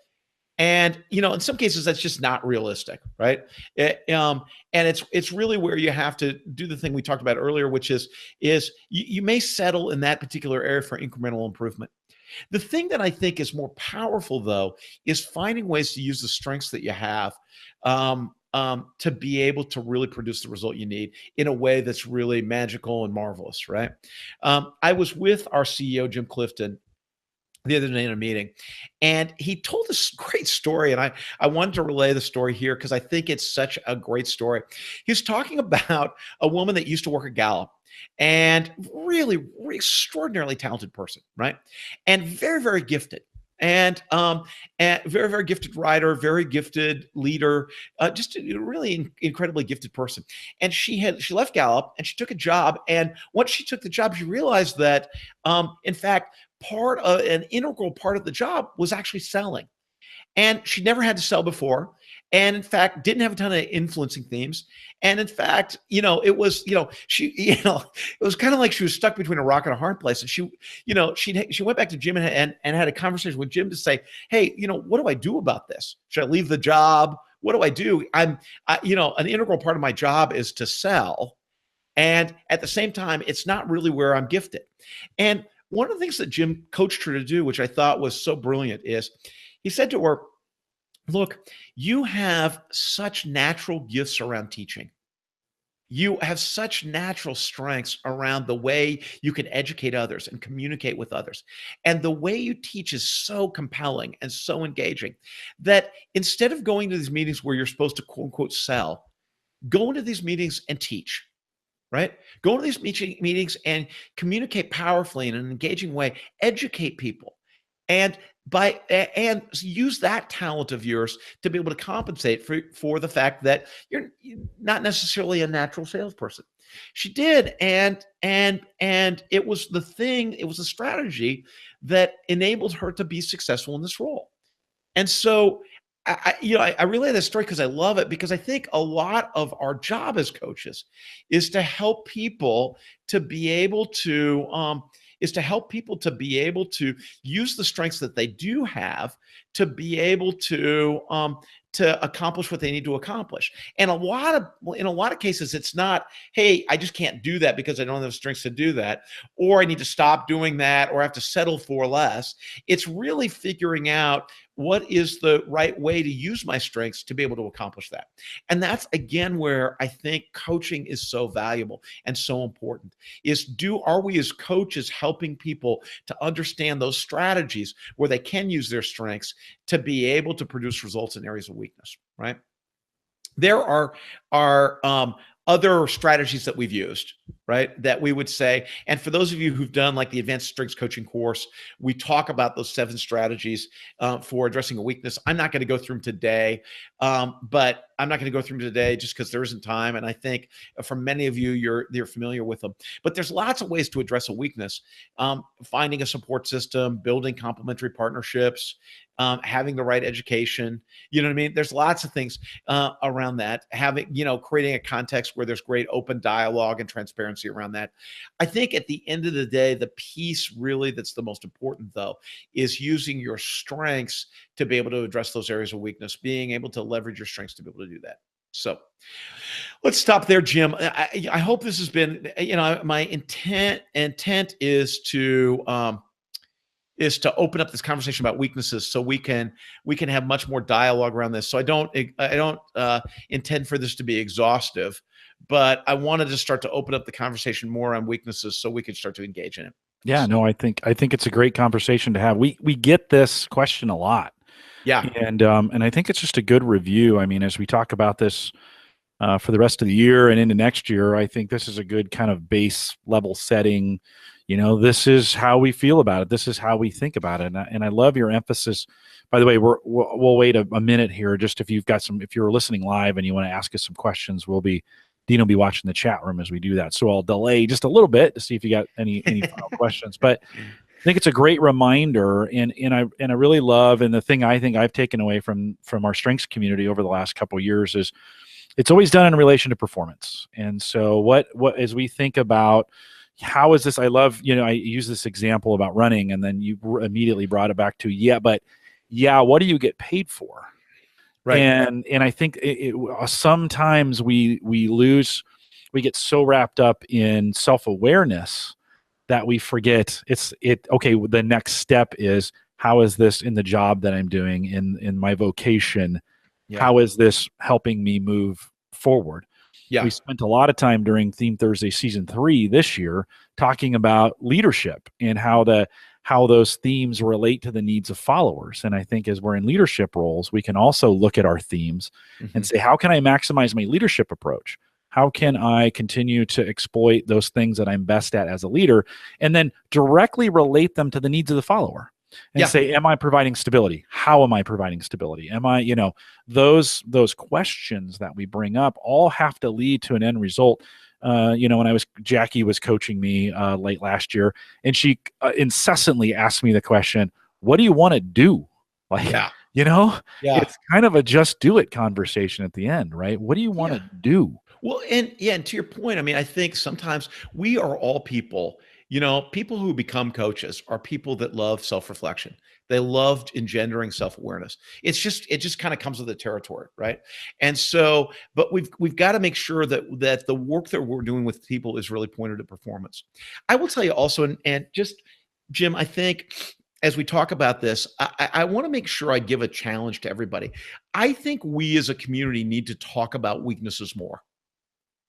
And in some cases that's just not realistic, right? And it's really where you have to do the thing we talked about earlier, which is you may settle in that particular area for incremental improvement. The thing that I think is more powerful, though, is finding ways to use the strengths that you have to be able to really produce the result you need in a way that's really magical and marvelous, right? I was with our CEO, Jim Clifton, the other day in a meeting, and he told this great story, and I wanted to relay the story here because I think it's such a great story. He was talking about a woman that used to work at Gallup, and really, really extraordinarily talented person, right? And very, very gifted. And very, very gifted writer, very gifted leader, just a really incredibly gifted person. And she left Gallup and she took a job. And once she took the job, she realized that, in fact, an integral part of the job was actually selling. And she never had to sell before. And in fact, didn't have a ton of influencing themes. And in fact, it was, it was kind of like she was stuck between a rock and a hard place. And she went back to Jim and had a conversation with Jim to say, hey, what do I do about this? Should I leave the job? What do I do? An integral part of my job is to sell. And at the same time, it's not really where I'm gifted. And one of the things that Jim coached her to do, which I thought was so brilliant, is he said to her, look, you have such natural gifts around teaching. You have such natural strengths around the way you can educate others and communicate with others. And the way you teach is so compelling and so engaging that instead of going to these meetings where you're supposed to quote unquote sell, go into these meetings and teach. Right? Go to these meetings and communicate powerfully in an engaging way, educate people, and use that talent of yours to be able to compensate for the fact that you're not necessarily a natural salesperson. She did, and it was a strategy that enabled her to be successful in this role. And so I relay this story because I love it, because I think a lot of our job as coaches is to help people to be able to use the strengths that they do have to be able to to accomplish what they need to accomplish. And in a lot of cases, it's not, hey, I just can't do that because I don't have the strengths to do that, or I need to stop doing that, or I have to settle for less. It's really figuring out what is the right way to use my strengths to be able to accomplish that. And that's, again, where I think coaching is so valuable and so important, is are we as coaches helping people to understand those strategies where they can use their strengths to be able to produce results in areas of weakness, right? There are other strategies that we've used, right, that we would say, and for those of you who've done like the advanced strengths coaching course, we talk about those 7 strategies for addressing a weakness. I'm not going to go through them today, but I'm not going to go through them today just because there isn't time. And I think for many of you, you're familiar with them. But there's lots of ways to address a weakness: finding a support system, building complementary partnerships, having the right education. You know what I mean? There's lots of things around that. Creating a context where there's great open dialogue and transparency around that. I think at the end of the day, the piece really that's the most important, though, is using your strengths to be able to address those areas of weakness, being able to leverage your strengths to be able to do that. So let's stop there, Jim. I hope this has been, my intent is to open up this conversation about weaknesses so we can have much more dialogue around this. So I don't intend for this to be exhaustive, but I wanted to start to open up the conversation more on weaknesses so we could start to engage in it. Yeah, no, I think it's a great conversation to have. We get this question a lot. Yeah. And I think it's just a good review. I mean, as we talk about this for the rest of the year and into next year, I think this is a good kind of base level setting. This is how we feel about it. This is how we think about it. And I love your emphasis. By the way, we'll wait a minute here. Just if you're listening live and you want to ask us some questions, Dean will be watching the chat room as we do that. So I'll delay just a little bit to see if you got any final questions. But I think it's a great reminder, and I really love, and the thing I think I've taken away from our strengths community over the last couple of years is it's always done in relation to performance. And so what as we think about how is this, I love, I use this example about running, and then you immediately brought it back to, what do you get paid for? Right. And I think sometimes we get so wrapped up in self-awareness that we forget okay, the next step is, how is this in the job that I'm doing in my vocation? Yeah. How is this helping me move forward? Yeah. We spent a lot of time during Theme Thursday Season 3 this year talking about leadership and how those themes relate to the needs of followers. And I think as we're in leadership roles, we can also look at our themes and say, how can I maximize my leadership approach? How can I continue to exploit those things that I'm best at as a leader, and then directly relate them to the needs of the follower and say, am I providing stability? How am I providing stability? Am I, those questions that we bring up all have to lead to an end result. When Jackie was coaching me late last year, and she incessantly asked me the question, what do you want to do? It's kind of a just do it conversation at the end, right? What do you want to do? Well, and to your point, I mean, I think sometimes we are all people, people who become coaches are people that love self-reflection. They loved engendering self-awareness. It just kind of comes with the territory, right? And so, but we've got to make sure that the work that we're doing with people is really pointed at performance. I will tell you also, and just, Jim, I think as we talk about this, I want to make sure I give a challenge to everybody. I think we as a community need to talk about weaknesses more.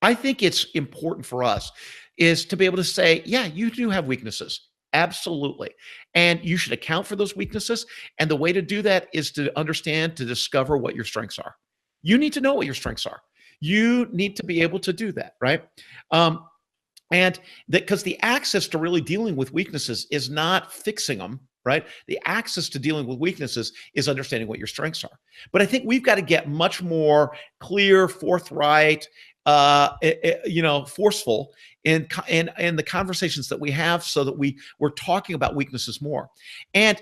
I think it's important for us is to be able to say, yeah, you do have weaknesses. Absolutely. And you should account for those weaknesses. And the way to do that is to understand, to discover what your strengths are. You need to know what your strengths are. You need to be able to do that, right? And that, because the access to really dealing with weaknesses is not fixing them, right? The access to dealing with weaknesses is understanding what your strengths are. But I think we've got to get much more clear, forthright, forceful in the conversations that we have, so that we're talking about weaknesses more. And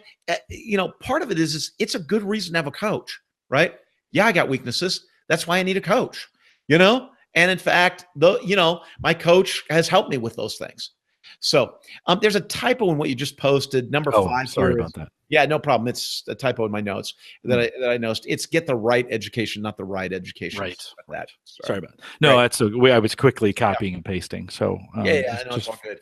part of it is it's a good reason to have a coach, right? Yeah, I got weaknesses. That's why I need a coach. And in fact, my coach has helped me with those things. So there's a typo in what you just posted. Number 5 sorry here about is, that. yeah, no problem. It's a typo in my notes that I noticed. It's get the right education, not the right education. Right. That. Sorry about that. No, Right. that's a way I was quickly copying and pasting. So Yeah, I know it's all good.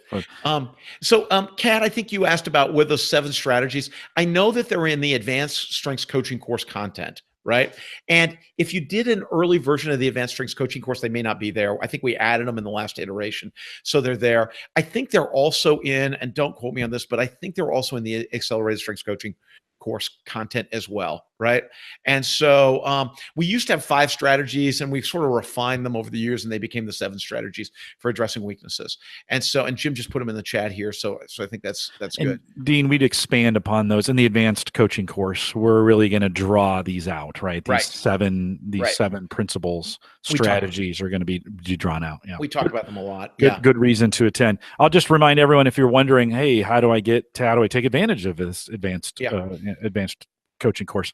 So, Kat, I think you asked about what those 7 strategies. I know that they're in the advanced strengths coaching course content, right? And if you did an early version of the advanced strengths coaching course, they may not be there. I think we added them in the last iteration, so they're there. I think they're also in, and don't quote me on this, but I think they're also in the accelerated strengths coaching course content as well, right? And so we used to have 5 strategies, and we've sort of refined them over the years, and they became the 7 strategies for addressing weaknesses. And so, and Jim just put them in the chat here, so I think that's good. Dean, we'd expand upon those in the advanced coaching course. We're really going to draw these out, right? These seven principles, strategies are going to be drawn out. Yeah, we talk about them a lot. Good reason to attend. I'll just remind everyone, if you're wondering, hey, how do I take advantage of this advanced coaching course?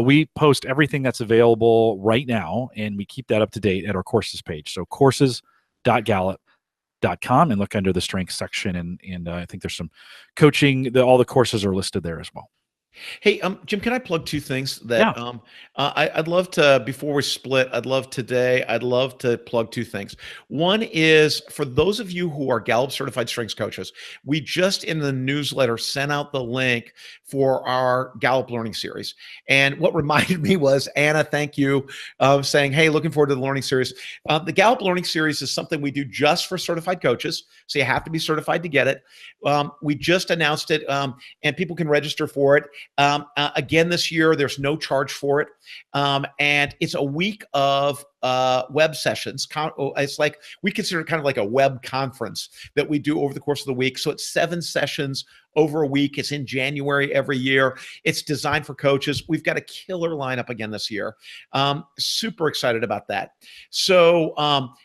We post everything that's available right now, and we keep that up to date at our courses page. So courses.gallup.com, and look under the strengths section, and I think there's some coaching. All the courses are listed there as well. Hey, Jim, can I plug 2 things that I'd love to, before we split, I'd love to plug 2 things. One is for those of you who are Gallup certified strengths coaches, we just in the newsletter sent out the link for our Gallup learning series. And what reminded me was, Anna, thank you, saying, hey, looking forward to the learning series. The Gallup learning series is something we do just for certified coaches. So you have to be certified to get it. We just announced it, and people can register for it. Again, this year, there's no charge for it. And it's a week of web sessions. It's like, we consider it kind of like a web conference that we do over the course of the week. So it's 7 sessions over a week. It's in January every year. It's designed for coaches. We've got a killer lineup again this year. Super excited about that. So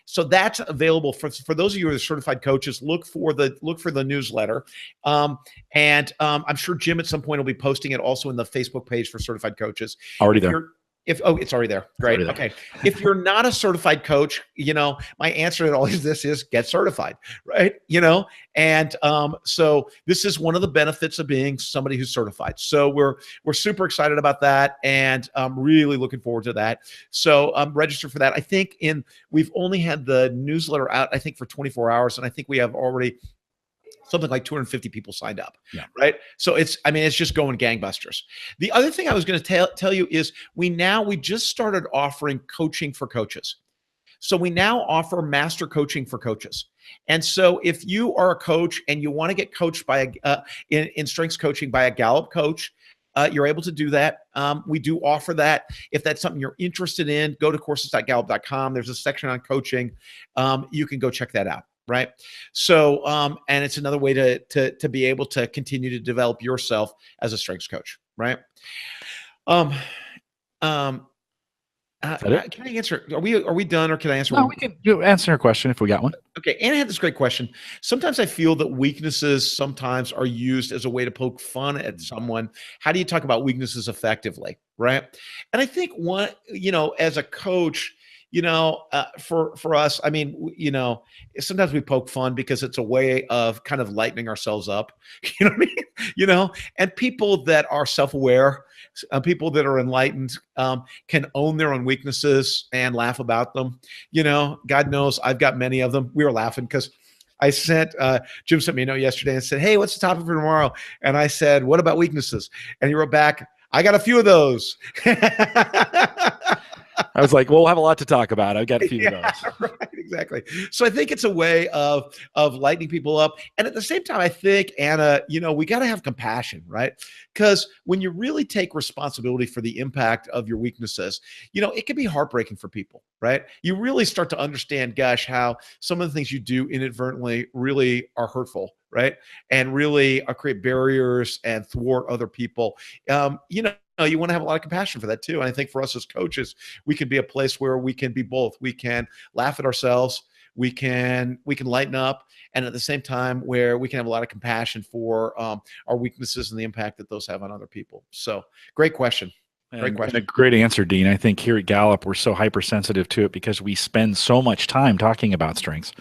so that's available for those of you who are certified coaches. Look for the newsletter. And I'm sure Jim at some point will be posting it also in the Facebook page for certified coaches. Already there. It's already there. Great. Okay. If you're not a certified coach, my answer to all of this is get certified, right? And so this is one of the benefits of being somebody who's certified. So we're super excited about that, and I'm really looking forward to that. So register for that. I think we've only had the newsletter out, I think, for 24 hours, and I think we have already something like 250 people signed up, right? So it's just going gangbusters. The other thing I was going to tell you is we just started offering coaching for coaches. So we now offer master coaching for coaches. And so if you are a coach and you want to get coached by in strengths coaching by a Gallup coach, you're able to do that. We do offer that. If that's something you're interested in, go to courses.gallup.com. There's a section on coaching. You can go check that out. Right. So, and it's another way to be able to continue to develop yourself as a strengths coach. Right. Can I answer? Are we done, or can I answer? No, we can answer a question if we got one. Okay. Anna had this great question. Sometimes I feel that weaknesses sometimes are used as a way to poke fun at someone. How do you talk about weaknesses effectively? Right. And I think as a coach, for us, sometimes we poke fun because it's a way of kind of lightening ourselves up, you know what I mean? And people that are self-aware, people that are enlightened, can own their own weaknesses and laugh about them. God knows I've got many of them. We were laughing because Jim sent me a note yesterday and said, hey, what's the topic for tomorrow? And I said, what about weaknesses? And he wrote back, I got a few of those. I was like, well, we'll have a lot to talk about. I've got a few of those. Right, exactly. So I think it's a way of lightening people up. And at the same time, I think, Anna, we got to have compassion, right? Because when you really take responsibility for the impact of your weaknesses, it can be heartbreaking for people, right? You really start to understand, gosh, how some of the things you do inadvertently really are hurtful, right? And really create barriers and thwart other people. You want to have a lot of compassion for that too. And I think for us as coaches, we can be a place where we can be both. We can laugh at ourselves. We can lighten up. And at the same time, where we can have a lot of compassion for our weaknesses and the impact that those have on other people. So great question. Great question. And a great answer, Dean. I think here at Gallup, we're so hypersensitive to it because we spend so much time talking about strengths.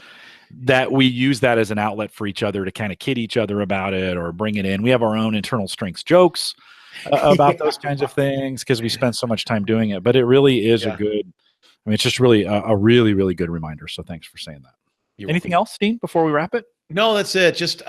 that we use that as an outlet for each other to kind of kid each other about it or bring it in. We have our own internal strengths jokes about those kinds of things because we spend so much time doing it. But it really is a good, I mean, it's just really a really, really good reminder. So thanks for saying that. Anything else, Dean, before we wrap it? No, that's it. Just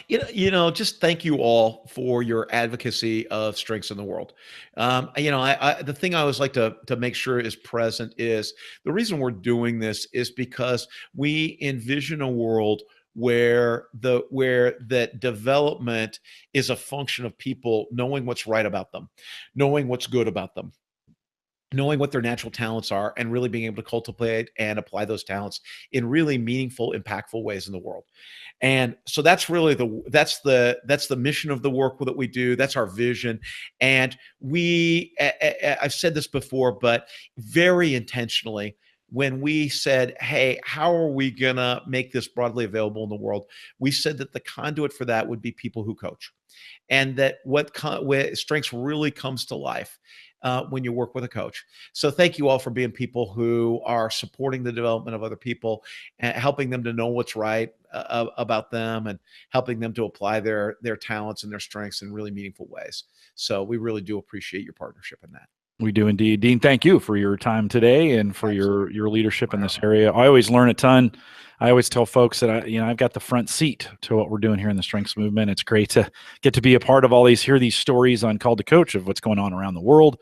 just thank you all for your advocacy of strengths in the world. The thing I always like to make sure is present is the reason we're doing this is because we envision a world where that development is a function of people knowing what's right about them, knowing what's good about them, knowing what their natural talents are, and really being able to cultivate and apply those talents in really meaningful, impactful ways in the world. And so that's really that's the mission of the work that we do. That's our vision. And I've said this before, but very intentionally, when we said, hey, how are we going to make this broadly available in the world? We said that the conduit for that would be people who coach, and that strengths really comes to life when you work with a coach. So thank you all for being people who are supporting the development of other people and helping them to know what's right about them and helping them to apply their talents and their strengths in really meaningful ways. So we really do appreciate your partnership in that. We do indeed. Dean, thank you for your time today and for your leadership in this area. I always learn a ton. I always tell folks that I've got the front seat to what we're doing here in the strengths movement. It's great to get to be a part of all these, hear these stories on Called to Coach of what's going on around the world,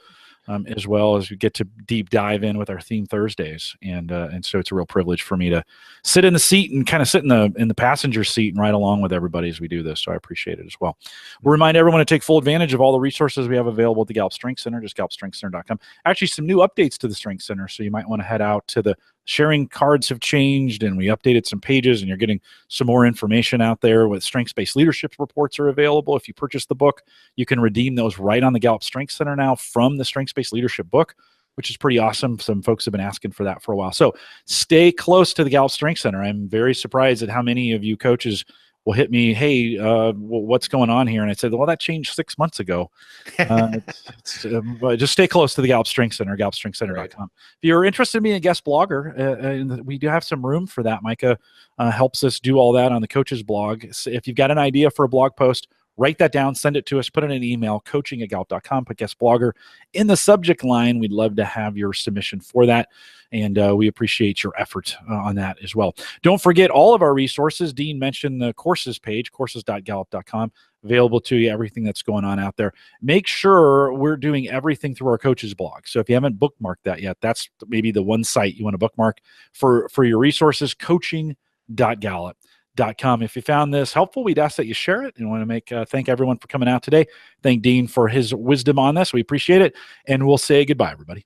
as well as we get to deep dive in with our theme Thursdays. And so it's a real privilege for me to sit in the seat and kind of sit in the passenger seat and ride along with everybody as we do this. So I appreciate it as well. We'll remind everyone to take full advantage of all the resources we have available at the Gallup Strength Center, just gallupstrengthcenter.com. Actually, some new updates to the Strength Center. So you might want to head out to the sharing cards have changed, and we updated some pages, and you're getting some more information out there. With strengths-based leadership reports are available. If you purchase the book, you can redeem those right on the Gallup Strength Center now from the strengths-based leadership book, which is pretty awesome. Some folks have been asking for that for a while. So stay close to the Gallup Strength Center. I'm very surprised at how many of you coaches will hit me, hey, what's going on here? And I said, well, that changed 6 months ago. But just stay close to the Gallup Strength Center, gallupstrengthcenter.com. Right. If you're interested in being a guest blogger, we do have some room for that. Micah helps us do all that on the coach's blog. So if you've got an idea for a blog post, write that down, send it to us, put it in an email, coaching@gallup.com, put guest blogger in the subject line. We'd love to have your submission for that. And we appreciate your effort on that as well. Don't forget all of our resources. Dean mentioned the courses page, courses.gallup.com, available to you, everything that's going on out there. Make sure we're doing everything through our coaches blog. So if you haven't bookmarked that yet, that's maybe the one site you want to bookmark for your resources, coaching.gallup.com. If you found this helpful, we'd ask that you share it, and want to make thank everyone for coming out today. Thank Dean for his wisdom on this. We appreciate it, and we'll say goodbye, everybody.